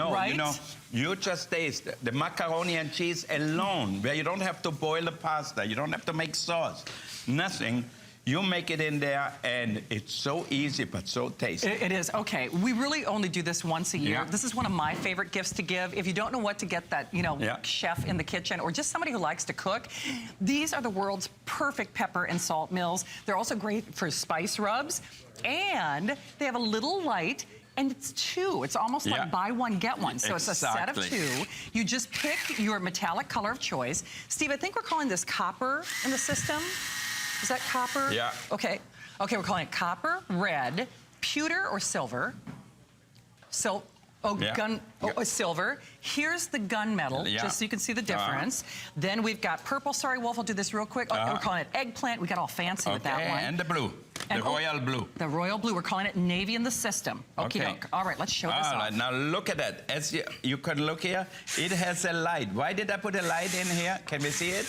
No, right? you know, you just taste the macaroni and cheese alone, where you don't have to boil the pasta, you don't have to make sauce, nothing. You make it in there, and it's so easy, but so tasty. It is. Okay, we really only do this once a year. Yeah. This is one of my favorite gifts to give. If you don't know what to get that, you know, chef in the kitchen or just somebody who likes to cook, these are the world's perfect pepper and salt mills. They're also great for spice rubs, and they have a little light. And it's two. It's almost like buy one, get one. So it's a set of two. You just pick your metallic color of choice. Steve, I think we're calling this copper in the system. Is that copper? Yeah. Okay. Okay, we're calling it copper, red, pewter or silver. Silver. Here's the gunmetal, just so you can see the difference. Then we've got purple. Sorry, Wolf, I'll do this real quick. We're calling it eggplant. We got all fancy with that one. And the blue. The royal blue. The royal blue. We're calling it navy in the system. Okay. All right, let's show this off. All right, now look at that. As you can look here, it has a light. Why did I put a light in here? Can we see it?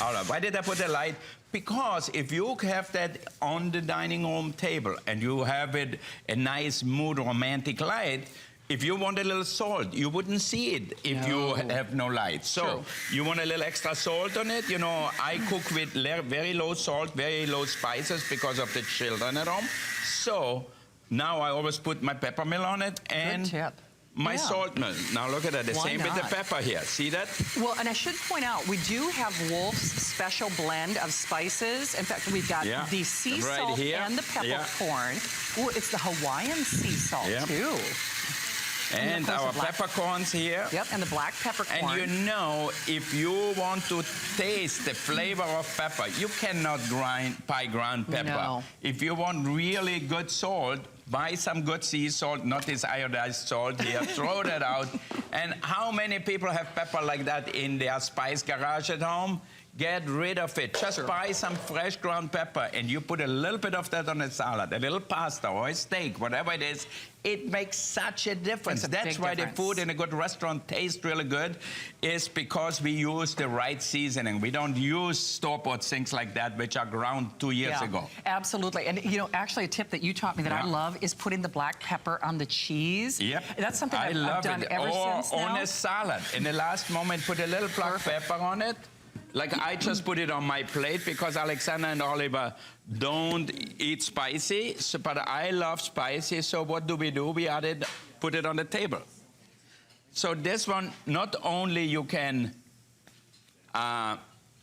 All right, why did I put a light? Because if you have that on the dining room table and you have it a nice mood romantic light, if you want a little salt, you wouldn't see it if you have no light. So you want a little extra salt on it. You know, I cook with very low salt, very low spices because of the children at home. So now I always put my pepper mill on it and my salt mill. Now look at that, the same with the pepper here. See that? Well, and I should point out, we do have Wolf's special blend of spices. In fact, we've got the sea salt and the peppercorn. Ooh, it's the Hawaiian sea salt too. And our peppercorns here. Yep, and the black peppercorn. And you know, if you want to taste the flavor of pepper, you cannot buy ground pepper. No. If you want really good salt, buy some good sea salt, not this iodized salt here. Throw that out. And how many people have pepper like that in their spice garage at home? Get rid of it. Just buy some fresh ground pepper and you put a little bit of that on a salad, a little pasta or a steak, whatever it is. It makes such a difference. That's why the food in a good restaurant tastes really good, is because we use the right seasoning. We don't use store-bought things like that, which are ground 2 years ago. Absolutely. And you know, actually a tip that you taught me that I love is putting the black pepper on the cheese. Yep. That's something I've done ever since now. On a salad. In the last moment, put a little black pepper on it. Like I just put it on my plate because Alexander and Oliver don't eat spicy, but I love spicy, so what do? We put it on the table. So this one, not only you can have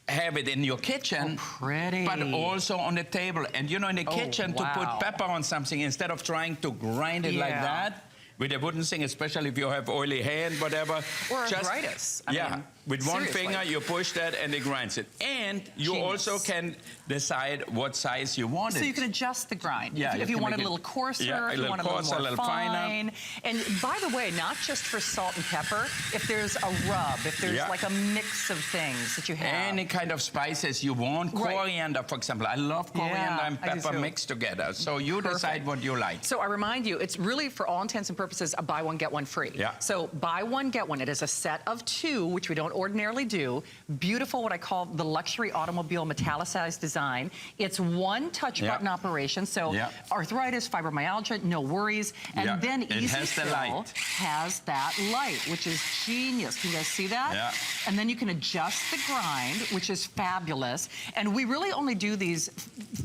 it in your kitchen, but also on the table. And you know, in the kitchen, to put pepper on something, instead of trying to grind it like that, with a wooden thing, especially if you have oily hand, whatever. Or arthritis. I mean, with one finger, you push that and it grinds it. And you also can decide what size you want it. So you can adjust the grind. If you want it a little coarser, if you want it a little more fine. And by the way, not just for salt and pepper, if there's a rub, if there's like a mix of things that you have. Any kind of spices you want. Coriander, for example. I love coriander and pepper mixed together. So you decide what you like. So I remind you, it's really, for all intents and purposes, a buy one, get one free. So buy one, get one. It is a set of two, which we don't ordinarily do. Beautiful, what I call the luxury automobile metallicized design. It's one touch button operation, so arthritis, fibromyalgia, no worries. And then Easy Fill has that light, which is genius. Can you guys see that? And then you can adjust the grind, which is fabulous. And we really only do these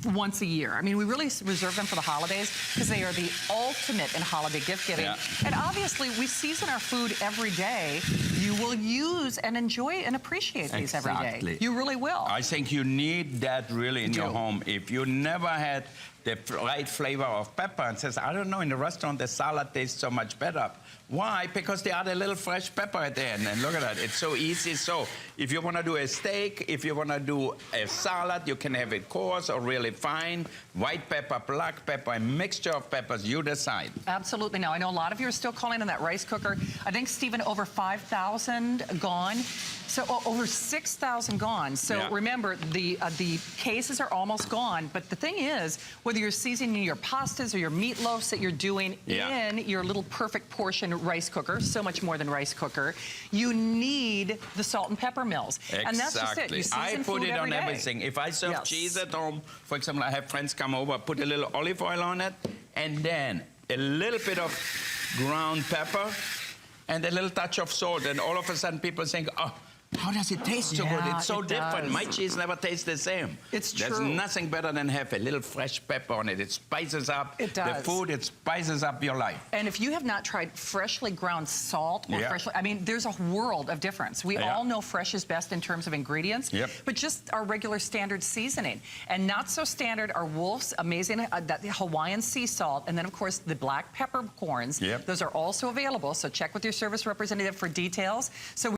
once a year. I mean, we really reserve them for the holidays because they are the ultimate in holiday gift giving. And obviously, we season our food every day. You will use and enjoy and appreciate these every day. You really will. I think you need that really in your home. If you never had the right flavor of pepper and says, I don't know, in the restaurant, the salad tastes so much better. Why? Because they add a little fresh pepper at the end. And look at that, it's so easy. So if you want to do a steak, if you want to do a salad, you can have it coarse or really fine. White pepper, black pepper, a mixture of peppers, you decide. Absolutely. Now, I know a lot of you are still calling on that rice cooker. I think, Stephen, over 5,000 gone. So over 6,000 gone. So remember, the cases are almost gone. But the thing is, whether you're seasoning your pastas or your meatloafs that you're doing in your little perfect portion rice cooker, so much more than rice cooker, you need the salt and pepper mills. And that's just it. You season I put it on everything. If I serve cheese at home, for example, I have friends come over, put a little olive oil on it, and then a little bit of ground pepper, and a little touch of salt, and all of a sudden people think, oh, how does it taste so good? It's so different. Does. My cheese never tastes the same. It's true. There's nothing better than have a little fresh pepper on it. It spices up the food. It spices up your life. And if you have not tried freshly ground salt or freshly, I mean, there's a world of difference. We all know fresh is best in terms of ingredients, but just our regular standard seasoning. And not so standard are Wolf's amazing that Hawaiian sea salt, and then of course the black peppercorns. Those are also available. So check with your service representative for details. So